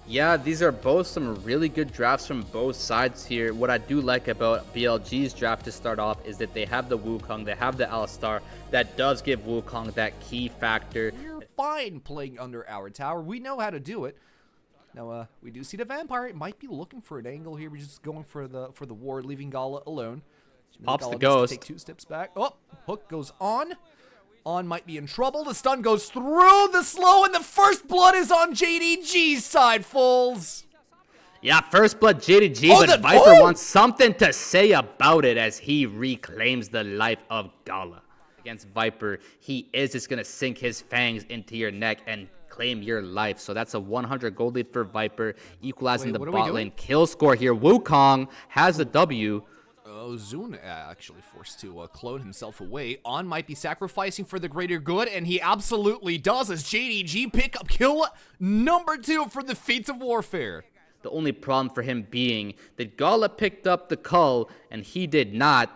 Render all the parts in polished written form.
Yeah, these are both some really good drafts from both sides here. What I do like about BLG's draft to start off is that they have the Wukong, they have the Alistar. That does give Wukong that key factor. We're fine playing under our tower. We know how to do it. Now, we do see the Vampire. It might be looking for an angle here. We're just going for the ward, leaving Gala alone. Pops Gala the ghost. Take 2 steps back. Oh, hook goes on. On might be in trouble. The stun goes through the slow, and the first blood is on JDG's side, fools. Yeah, first blood JDG, but Viper wants something to say about it as he reclaims the life of Gala. Against Viper, he is just going to sink his fangs into your neck and claim your life. So that's a 100 gold lead for Viper, equalizing the bot lane kill score here. Wukong has the W. Zune actually forced to clone himself away. On might be sacrificing for the greater good, and he absolutely does as JDG pick up kill number 2 for the Fates of Warfare. The only problem for him being that Gala picked up the cull and he did not.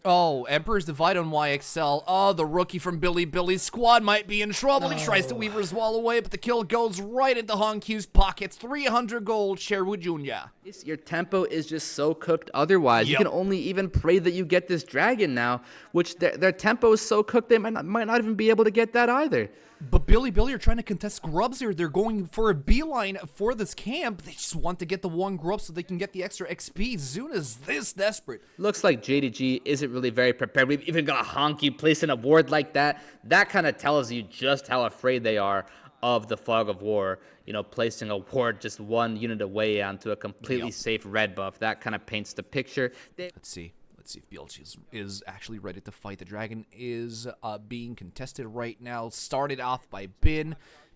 Oh, Emperor's Divide on YXL. Oh, the rookie from Bilibili's squad might be in trouble. He tries to Weaver's Wall away, but the kill goes right into Honkyu's pockets. 300 gold, Sherwood Jr. Your tempo is just so cooked otherwise. You can only even pray that you get this dragon now, which their tempo is so cooked they might not even be able to get that either. But Bilibili are trying to contest grubs here. They're going for a beeline for this camp. They just want to get the one grub so they can get the extra XP. Zune is this desperate. Looks like JDG isn't really very prepared. We've even got a Honky placing a ward like that. That kind of tells you just how afraid they are of the fog of war. You know, placing a ward just one unit away onto a completely safe red buff. That kind of paints the picture. Let's see if BLG is actually ready to fight. The dragon is being contested right now. Started off by Bin.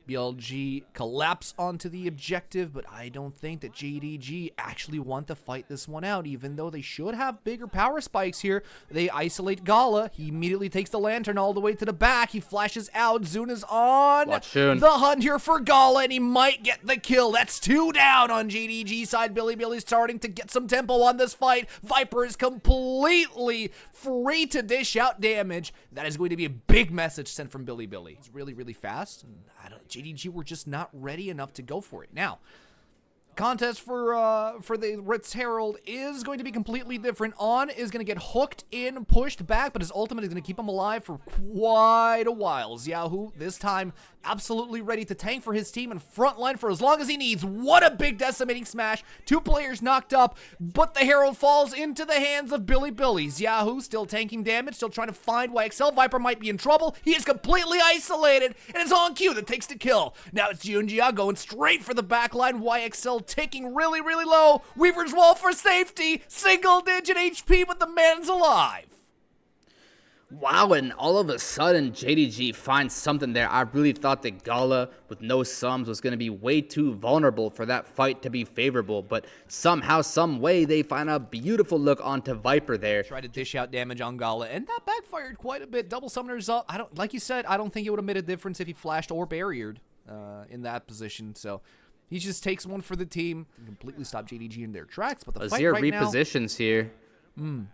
BLG collapse onto the objective, but I don't think that JDG actually want to fight this one out, even though they should have bigger power spikes here. They isolate Gala. He immediately takes the lantern all the way to the back. He flashes out. Zune is on the hunt here for Gala, and he might get the kill. That's 2 down on JDG side. Bilibili's starting to get some tempo on this fight. Viper is completely free to dish out damage. That is going to be a big message sent from Bilibili. He's really, really fast. And JDG were just not ready enough to go for it. Now, contest for the Ritz Herald is going to be completely different. On is going to get hooked in, pushed back, but his ultimate is going to keep him alive for quite a while. Xiaohu, this time, absolutely ready to tank for his team and frontline for as long as he needs. What a big decimating smash. 2 players knocked up, but the Herald falls into the hands of Bilibili. Xiaohu still tanking damage, still trying to find YXL. Viper might be in trouble. He is completely isolated, and it's on cue that takes the kill. Now it's Junjia going straight for the backline. YXL taking really, really low. Weaver's Wall for safety. Single-digit HP, but the man's alive. Wow, and all of a sudden, JDG finds something there. I really thought that Gala, with no sums, was going to be way too vulnerable for that fight to be favorable. But somehow, some way, they find a beautiful look onto Viper there. Try to dish out damage on Gala, and that backfired quite a bit. Double Summoners up. Like you said, I don't think it would have made a difference if he flashed or barriered in that position. So he just takes one for the team and completely stop JDG in their tracks. But the fight right repositions now, here.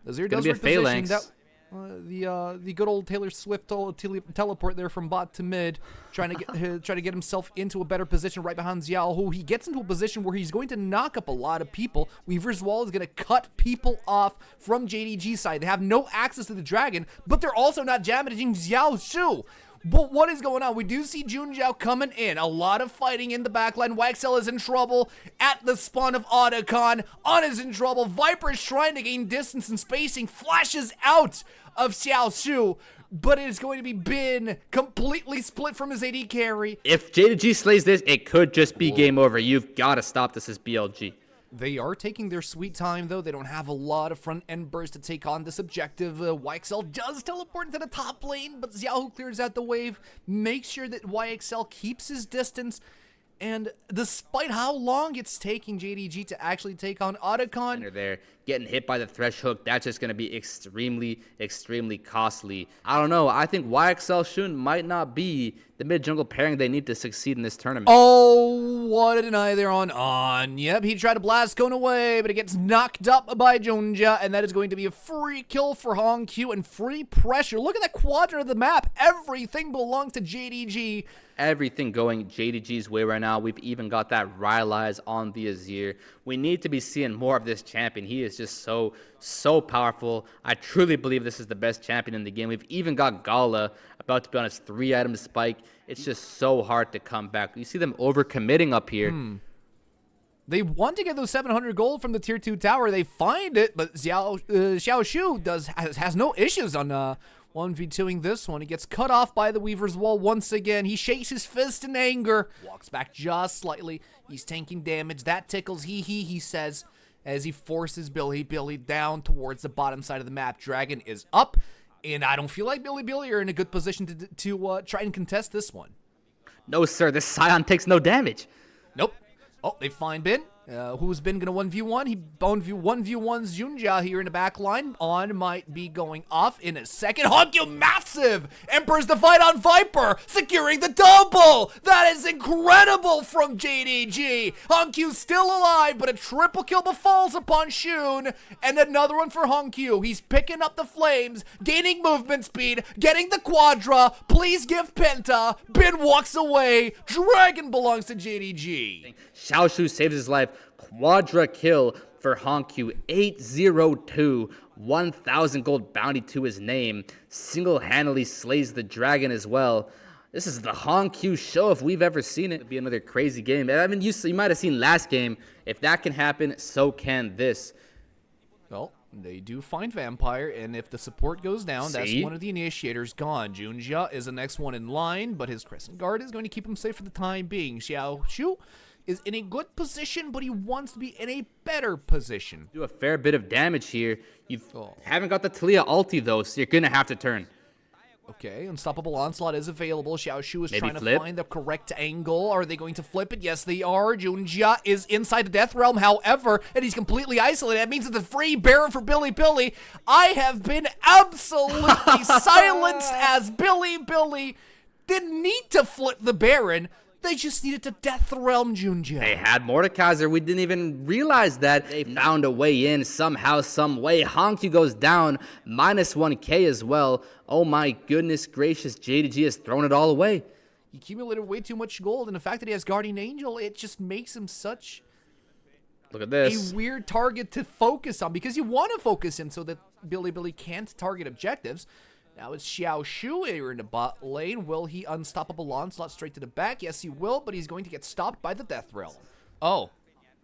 Azir does reposition. The good old Taylor Swift teleport there from bot to mid, trying to get himself into a better position right behind Xiao. He gets into a position where he's going to knock up a lot of people. Weaver's Wall is going to cut people off from JDG's side. They have no access to the dragon, but they're also not damaging Xiao Shu. But what is going on? We do see Junjiao coming in. A lot of fighting in the backline. YXL is in trouble at the spawn of Otacon. On is in trouble. Viper is trying to gain distance and spacing. Flashes out of Xiao Shu. But it is going to be Bin completely split from his AD carry. If JDG slays this, it could just be game over. You've got to stop this as BLG. They are taking their sweet time, though. They don't have a lot of front-end burst to take on this objective. YXL does teleport into the top lane, but Xiaohu clears out the wave, makes sure that YXL keeps his distance, and despite how long it's taking JDG to actually take on Otacon, there getting hit by the thresh hook, that's just going to be extremely, extremely costly. I don't know. I think YXL Shun might not be the mid-jungle pairing they need to succeed in this tournament. Oh, what a deny there on. Yep, he tried to blast Cone away, but it gets knocked up by Junja, and that is going to be a free kill for HongQ and free pressure. Look at that quadrant of the map. Everything belongs to JDG. Everything going JDG's way right now. We've even got that Rylai's on the Azir. We need to be seeing more of this champion. He is just so powerful. I truly believe this is the best champion in the game. We've even got Gala about to be on his 3-item spike. It's just so hard to come back. You see them overcommitting up here. They want to get those 700 gold from the tier 2 tower. They find it, but Xiao Shu has no issues on 1v2ing this one. He gets cut off by the Weaver's Wall once again. He shakes his fist in anger, walks back just slightly. He's tanking damage. That tickles he says, as he forces Bilibili down towards the bottom side of the map. Dragon is up, and I don't feel like Bilibili are in a good position to try and contest this one. No, sir. This Scion takes no damage. Nope. Oh, they find Bin. Who's Bin going to 1v1? He 1v1s Junja here in the back line. On might be going off in a second. HongQ massive! Emperor's the fight on Viper, securing the double! That is incredible from JDG! HongQ still alive, but a triple kill befalls upon Shun, and another one for HongQ. He's picking up the flames, gaining movement speed, getting the quadra. Please give Penta. Bin walks away. Dragon belongs to JDG. Xiao Shu saves his life. Quadra kill for HongQ. 802. 1,000 gold bounty to his name. Single-handedly slays the dragon as well. This is the HongQ show if we've ever seen it. It'll be another crazy game. I mean, you might have seen last game. If that can happen, so can this. Well, they do find Vampire, and if the support goes down, that's one of the initiators gone. Junja is the next one in line, but his Crescent Guard is going to keep him safe for the time being. Xiao Shu is in a good position, but he wants to be in a better position. Do a fair bit of damage here. You haven't got the Talia ulti, though, so you're going to have to turn. Okay, Unstoppable Onslaught is available. Xiao Shu is trying flip. to find the correct angle. Are they going to flip it? Yes, they are. Junja is inside the Death Realm, however, and he's completely isolated. That means it's a free Baron for Bilibili. I have been absolutely silenced as Bilibili didn't need to flip the Baron. They just needed to Death Realm Junja. They had Mordekaiser. We didn't even realize that. They found a way in somehow, some way. HongQ goes down. Minus 1k as well. Oh my goodness gracious. JDG has thrown it all away. He accumulated way too much gold, and the fact that he has Guardian Angel, it just makes him such Look at this. a weird target to focus on, because you want to focus him so that Bilibili can't target objectives. Now it's Xiao Shu here in the bot lane. Will he Unstoppable Onslaught straight to the back? Yes, he will, but he's going to get stopped by the Death Realm. Oh,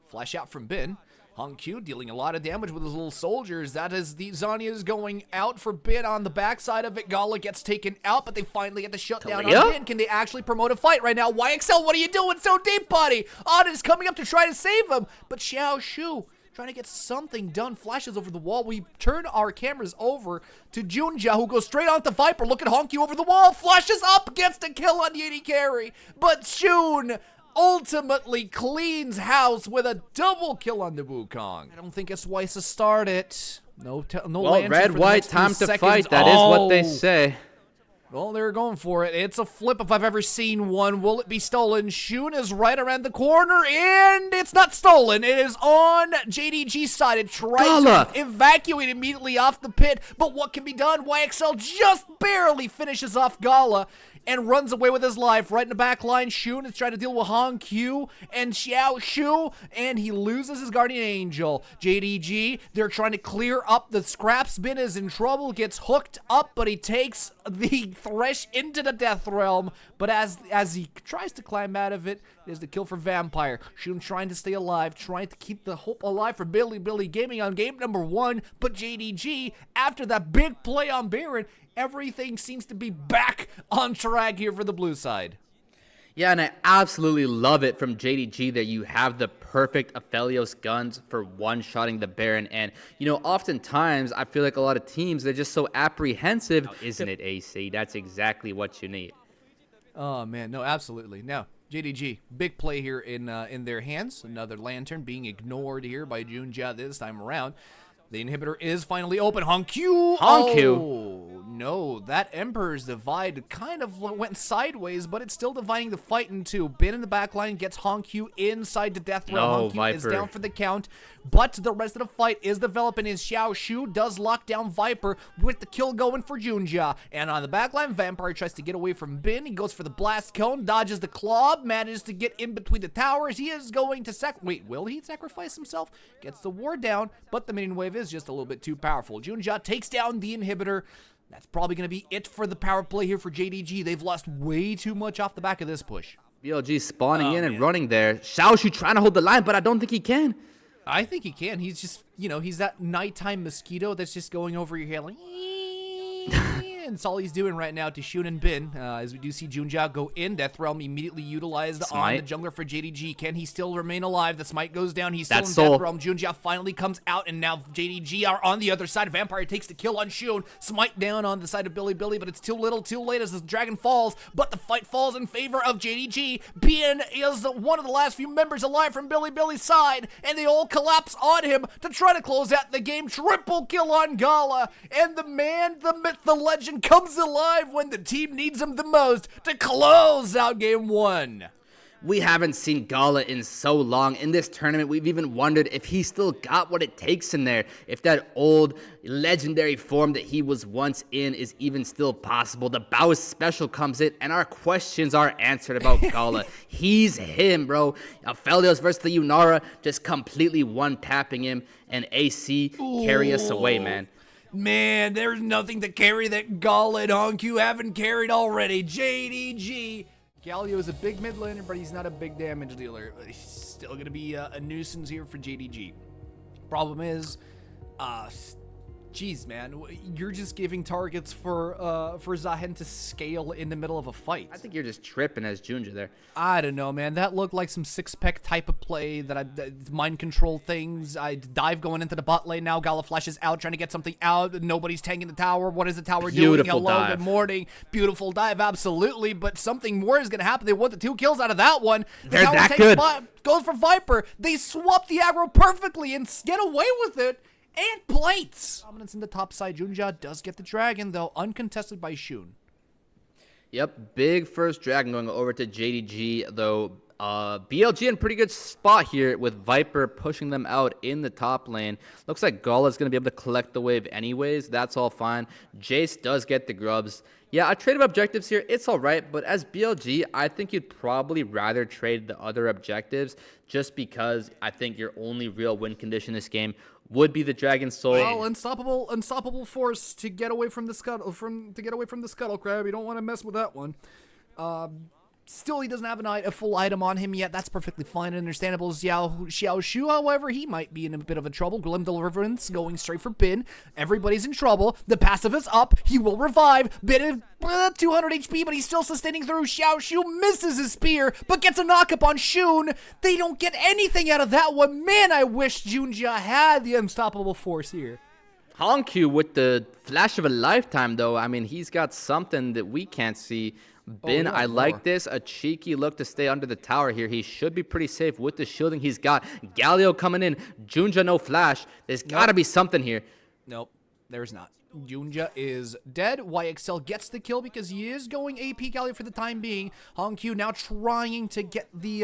flash out from Bin. HongQ dealing a lot of damage with his little soldiers. That is the Zanya's going out for Bin on the backside of it. Gala gets taken out, but they finally get the shutdown on Bin. Can they actually promote a fight right now? YXL, what are you doing so deep, buddy? Odd is coming up to try to save him, but Xiao Shu trying to get something done, flashes over the wall. We turn our cameras over to Junja, who goes straight on to Viper. Look at HongQ over the wall, flashes up, gets the kill on AD carry. But Shun ultimately cleans house with a double kill on the Wukong. I don't think it's wise to start it. No well, red, white, time to fight. That is what they say. Well, they're going for it. It's a flip if I've ever seen one. Will it be stolen? Shun is right around the corner, and it's not stolen. It is on JDG's side. It tries to evacuate immediately off the pit, but what can be done? YXL just barely finishes off Gala and runs away with his life. Right in the back line, Shun is trying to deal with HongQ and Xiao Shu, and he loses his Guardian Angel. JDG, they're trying to clear up the scraps. Bin is in trouble, gets hooked up, but he takes the Thresh into the Death Realm. But as he tries to climb out of it, there's the kill for Vampire. Shun trying to stay alive, trying to keep the hope alive for Bilibili Gaming on game number 1. But JDG, after that big play on Baron, everything seems to be back on track here for the blue side. Yeah, and I absolutely love it from JDG that you have the perfect Aphelios guns for one-shotting the Baron. And, you know, oftentimes I feel like a lot of teams, they're just so apprehensive. Oh, isn't it, AC? That's exactly what you need. Oh, man. No, absolutely. Now, JDG, big play here in their hands. Another Lantern being ignored here by Junja this time around. The inhibitor is finally open. Honkyu. Honkyu. Oh, no. That Emperor's Divide kind of went sideways, but it's still dividing the fight in two. Bin in the backline gets Honkyu inside the death row. No, Honkyu is Viper. down for the count, but the rest of the fight is developing as Xiao Shu does lock down Viper with the kill going for Junja. And on the backline, Vampire tries to get away from Bin. He goes for the blast cone, dodges the claw, manages to get in between the towers. He is going to wait, will he sacrifice himself? Gets the ward down, but the minion wave is just a little bit too powerful. Junja takes down the inhibitor. That's probably going to be it for the power play here for JDG. They've lost way too much off the back of this push. BLG spawning in and running there. Xiaoshu trying to hold the line, but I don't think he can. I think he can. He's just, he's that nighttime mosquito that's just going over your head like, and it's all he's doing right now to Shun and Bin. As we do see Junja go in. Death Realm immediately utilized on the jungler for JDG. Can he still remain alive? The smite goes down. He's still in Death Realm. Junja finally comes out, and now JDG are on the other side. Vampire takes the kill on Shun. Smite down on the side of Bilibili, but it's too little, too late as the dragon falls. But the fight falls in favor of JDG. Bin is one of the last few members alive from Bilibili's side, and they all collapse on him to try to close out the game. Triple kill on Gala, and the man, the myth, the legend comes alive when the team needs him the most to close out game one. We haven't seen Gala in so long. In this tournament, we've even wondered if he still got what it takes in there. If that old legendary form that he was once in is even still possible. The Bao's special comes in, and our questions are answered about Gala. He's him, bro. Aphelios versus the Yunara, just completely one-tapping him, and AC carry us away, man. Man, there's nothing to carry that Gala and Honkyu haven't carried already. JDG. Galio is a big mid laner, but he's not a big damage dealer. He's still going to be a nuisance here for JDG. Problem is, geez, man, you're just giving targets for Zahen to scale in the middle of a fight. I think you're just tripping as Junja there. I don't know, man. That looked like some six-pack type of play that mind control things. I dive going into the bot lane now. Gala flashes out, trying to get something out. Nobody's tanking the tower. What is the tower doing? Hello, dive. Good morning. Beautiful dive, absolutely. But something more is going to happen. They want the 2 kills out of that one. They're that good. Goes for Viper. They swap the aggro perfectly and get away with it. And plates. Dominance in the top side. Junja does get the dragon, though, uncontested by Shun. Yep, big first dragon going over to JDG, though. BLG in pretty good spot here with Viper pushing them out in the top lane. Looks like Gala's going to be able to collect the wave anyways. That's all fine. Jace does get the grubs. Yeah, I traded objectives here. It's all right, but as BLG, I think you'd probably rather trade the other objectives just because I think your only real win condition this game would be the Dragon Soul. Well, unstoppable force to get away from the scuttle crab. You don't want to mess with that one. Still, he doesn't have a full item on him yet. That's perfectly fine and understandable. Xiao Shu, however, he might be in a bit of a trouble. Glim Deliverance going straight for Bin. Everybody's in trouble. The passive is up. He will revive. Bin is 200 HP, but he's still sustaining through. Xiao Shu misses his spear, but gets a knock-up on Shun. They don't get anything out of that one. Man, I wish Junja had the unstoppable force here. Honkyu with the flash of a lifetime, though. I mean, he's got something that we can't see. Bin, I like this. A cheeky look to stay under the tower here. He should be pretty safe with the shielding he's got. Galio coming in. Junja no flash. There's got to be something here. Nope, there's not. Junja is dead. YXL gets the kill because he is going AP Galio for the time being. Honkyu now trying to get the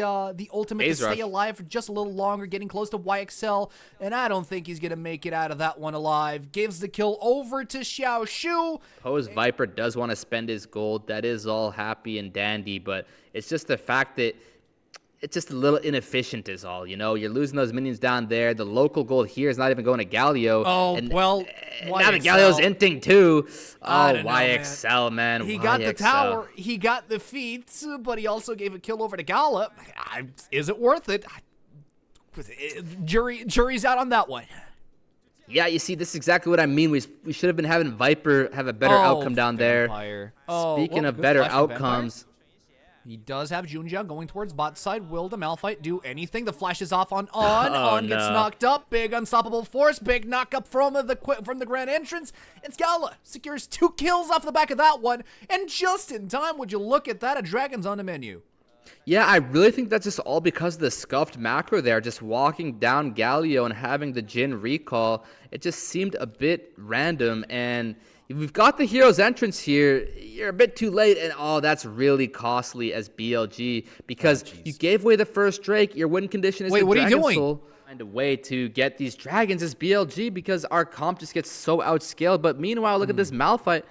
ultimate to stay alive for just a little longer, getting close to YXL, and I don't think he's going to make it out of that one alive. Gives the kill over to Xiao Shu. Poe's Viper does want to spend his gold. That is all happy and dandy, but it's just the fact that it's just a little inefficient is all, you know? You're losing those minions down there. The local gold here is not even going to Galio. Oh, and well, now the Galio's inting too. Oh, YXL, man. He got the tower. He got the feats, but he also gave a kill over to Gala. Is it worth it? Jury's out on that one. Yeah, you see, this is exactly what I mean. We should have been having Viper have a better outcome down there. Speaking of better outcomes... He does have Junja going towards bot side. Will the Malphite do anything? The flash is off on On gets knocked up. Big unstoppable force. Big knock up from the grand entrance. And Scala secures 2 kills off the back of that one. And just in time, would you look at that? A dragon's on the menu. Yeah, I really think that's just all because of the scuffed macro there, just walking down Galio and having the Jhin recall. It just seemed a bit random, and we've got the hero's entrance here. You're a bit too late, and oh, that's really costly as BLG because you gave away the first Drake. Your win condition is Wait, the what are you Dragon doing? Soul. Find a way to get these dragons as BLG because our comp just gets so outscaled. But meanwhile, look at this Malphite.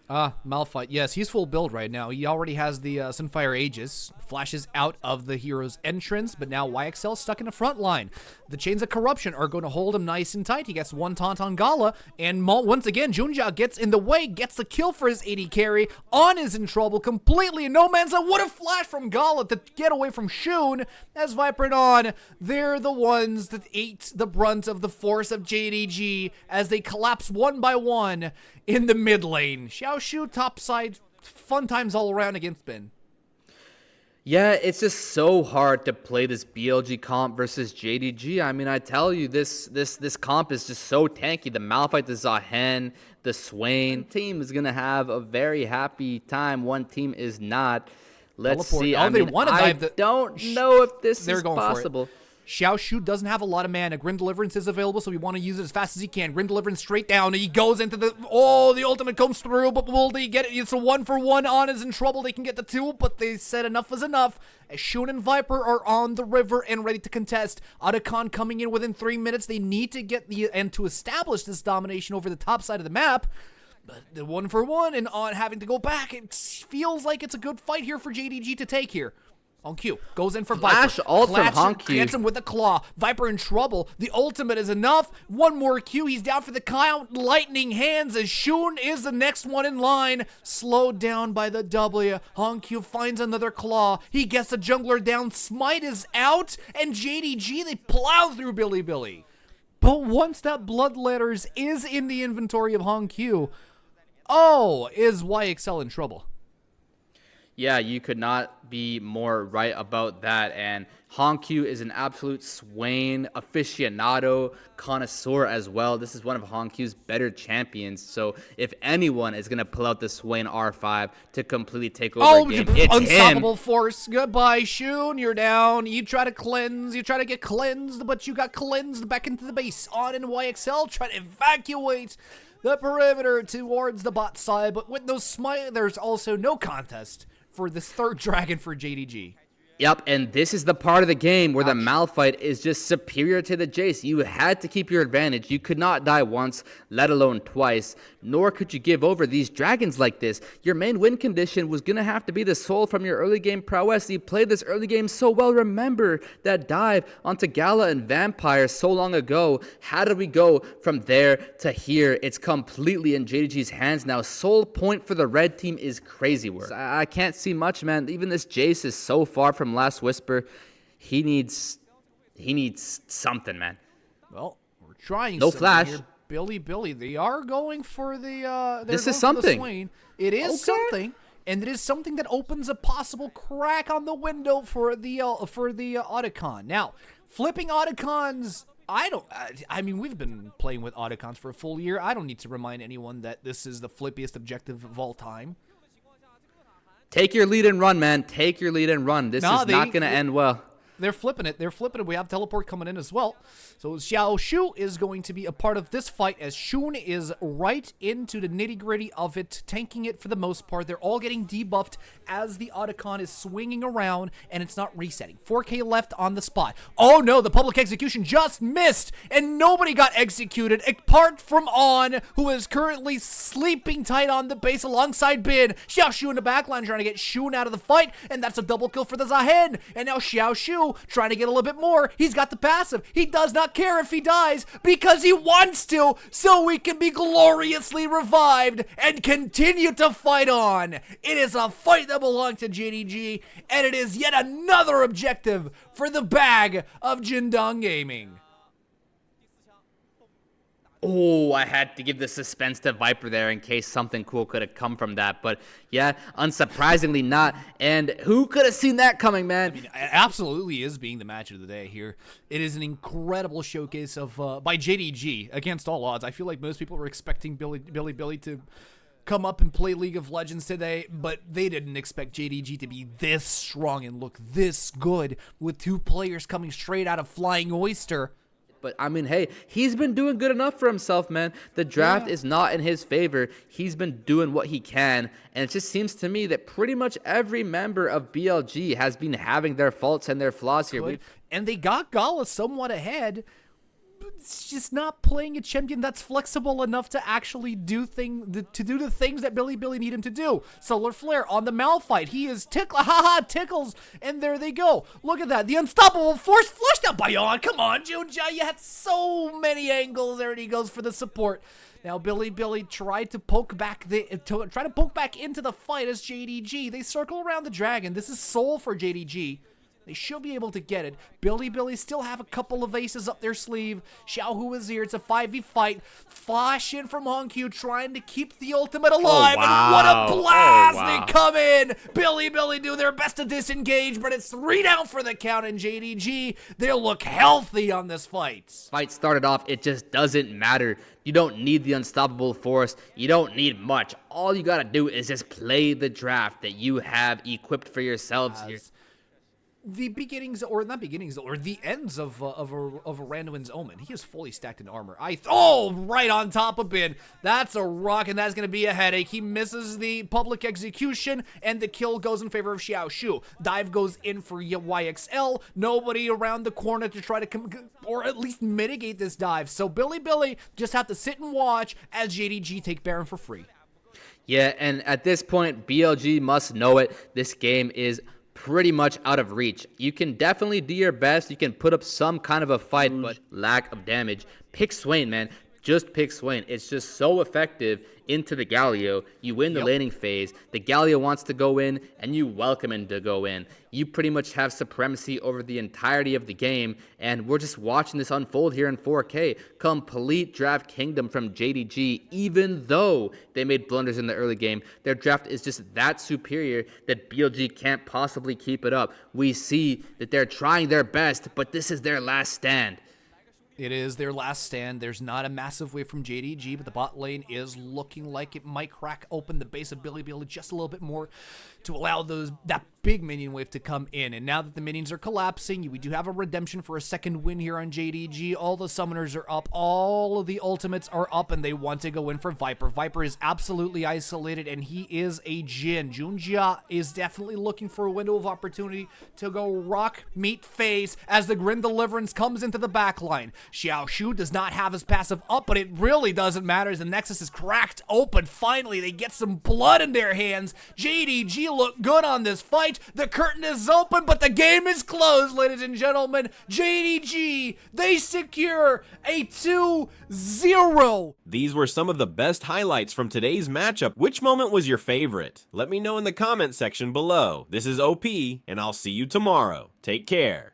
Malphite. Yes, he's full build right now. He already has the Sunfire Aegis. Flashes out of the hero's entrance, but now YXL stuck in the front line. The Chains of Corruption are going to hold him nice and tight. He gets one taunt on Gala, and once again, Junja gets in the way, gets the kill for his AD carry. On is in trouble completely, and no man's what a flash from Gala to get away from Shun. As Viper and On, they're the ones that ate the brunt of the force of JDG as they collapse one by one in the mid lane. Xiaoshu topside, fun times all around against Ben. Yeah, it's just so hard to play this BLG comp versus JDG. I mean, I tell you, this comp is just so tanky. The Malphite, the Zahen, the Swain team is gonna have a very happy time. One team is not. Let's Teleport. see. Oh, I they mean, wanna I dive don't know if this They're is going possible. for it. Xiaoshu doesn't have a lot of mana. Grim Deliverance is available, so we want to use it as fast as he can. Grim Deliverance straight down. He goes into the... Oh, the ultimate comes through, but will they get it? It's a 1-for-1. On is in trouble. They can get the 2, but they said enough is enough. As Shun and Viper are on the river and ready to contest. Otacon coming in within 3 minutes. They need to get the... And to establish this domination over the top side of the map. But the 1-for-1 and On having to go back. It feels like it's a good fight here for JDG to take here. On Q, goes in for Flash Viper. ult from Honq. Gets him with a claw. Viper in trouble. The ultimate is enough. One more Q. He's down for the count. Lightning hands as Shun is the next one in line. Slowed down by the W. Honq finds another claw. He gets the jungler down. Smite is out. And JDG, they plow through Bilibili. But once that Blood Letters is in the inventory of Honq, oh, is YXL in trouble? Yeah, you could not be more right about that. And Honq is an absolute Swain aficionado, connoisseur as well. This is one of Honq's better champions. So if anyone is going to pull out the Swain R5 to completely take over a game, it's unstoppable him. Force. Goodbye, Shun. You're down. You try to cleanse. You try to get cleansed, but you got cleansed back into the base. On in YXL, try to evacuate the perimeter towards the bot side. But with no smite, there's also no contest for this third dragon for JDG. Yep, and this is the part of the game where the Malphite is just superior to the Jace. You had to keep your advantage. You could not die once, let alone twice, nor could you give over these dragons like this. Your main win condition was going to have to be the soul from your early game prowess. You played this early game so well. Remember that dive onto Gala and Vampire so long ago. How did we go from there to here? It's completely in JDG's hands now. Soul point for the red team is crazy work. I can't see much, man. Even this Jace is so far from Last Whisper. He needs something, man. Well, we're trying. No flash. Here. Bilibili, they are going for the. This is something. It is something, and it is something that opens a possible crack on the window for the Otacon. Now, flipping Otacons. I mean, we've been playing with Otacons for a full year. I don't need to remind anyone that this is the flippiest objective of all time. Take your lead and run, man. Take your lead and run. This is not going to end well. They're flipping it. They're flipping it. We have teleport coming in as well. So Xiaoshu is going to be a part of this fight as Shun is right into the nitty-gritty of it, tanking it for the most part. They're all getting debuffed as the Otacon is swinging around, and it's not resetting. 4K left on the spot. Oh no, the public execution just missed, and nobody got executed apart from On, who is currently sleeping tight on the base alongside Bin. Xiaoshu in the backline trying to get Shun out of the fight, and that's a double kill for the Zahen. And now Xiaoshu trying to get a little bit more. He's got the passive. He does not care if he dies because he wants to, so we can be gloriously revived and continue to fight on. It is a fight that belongs to JDG, and it is yet another objective for the bag of Jindong Gaming. Oh, I had to give the suspense to Viper there in case something cool could have come from that. But yeah, unsurprisingly not. And who could have seen that coming, man? I mean, it absolutely is being the match of the day here. It is an incredible showcase of by JDG against all odds. I feel like most people were expecting Bilibili to come up and play League of Legends today, but they didn't expect JDG to be this strong and look this good with 2 players coming straight out of Flying Oyster. But, I mean, hey, he's been doing good enough for himself, man. The draft is not in his favor. He's been doing what he can. And it just seems to me that pretty much every member of BLG has been having their faults and their flaws here. And they got Gala somewhat ahead. It's just not playing a champion that's flexible enough to actually do the things that Bilibili need him to do. Solar Flare on the Malphite. He is tickles, and there they go. Look at that. The unstoppable force flushed out by Yon. Come on, Junja. You had so many angles. There he goes for the support. Now Bilibili tried to poke back into the fight as JDG. They circle around the dragon. This is Soul for JDG. They should be able to get it. Bilibili still have a couple of aces up their sleeve. Xiaohu is here. It's a 5v fight. Flash in from Hongqiu trying to keep the ultimate alive. And what a blast! They come in. Bilibili do their best to disengage, but it's 3 down for the count. And JDG, they'll look healthy on this fight. Fight started off, it just doesn't matter. You don't need the unstoppable force. You don't need much. All you gotta do is just play the draft that you have equipped for yourselves here. The beginnings, or not beginnings, or the ends of a Randuin's Omen. He is fully stacked in armor. Right on top of Bin. That's a rock, and that's going to be a headache. He misses the public execution, and the kill goes in favor of Xiao Shu. Dive goes in for YXL. Nobody around the corner to try to or at least mitigate this dive. So Bilibili just have to sit and watch as JDG take Baron for free. Yeah, and at this point, BLG must know it. This game is pretty much out of reach. You can definitely do your best. You can put up some kind of a fight, but lack of damage. Pick Swain, man. Just pick Swain. It's just so effective into the Galio. You win the laning phase. The Galio wants to go in, and you welcome him to go in. You pretty much have supremacy over the entirety of the game, and we're just watching this unfold here in 4K. Complete draft kingdom from JDG, even though they made blunders in the early game. Their draft is just that superior that BLG can't possibly keep it up. We see that they're trying their best, but this is their last stand. It is their last stand. There's not a massive wave from JDG, but the bot lane is looking like it might crack open the base of Bilibili just a little bit more to allow that big minion wave to come in. And now that the minions are collapsing, we do have a redemption for a second win here on JDG. All the summoners are up. All of the ultimates are up, and they want to go in for Viper. Viper is absolutely isolated, and he is a Jin. Junjia is definitely looking for a window of opportunity to go rock, meet, phase as the Grim Deliverance comes into the backline. Xiao Shu does not have his passive up, but it really doesn't matter as the Nexus is cracked open. Finally, they get some blood in their hands. JDG look good on this fight. The curtain is open, but the game is closed, ladies and gentlemen. JDG, they secure a 2-0. These were some of the best highlights from today's matchup. Which moment was your favorite? Let me know in the comment section below. This is OP, and I'll see you tomorrow. Take care.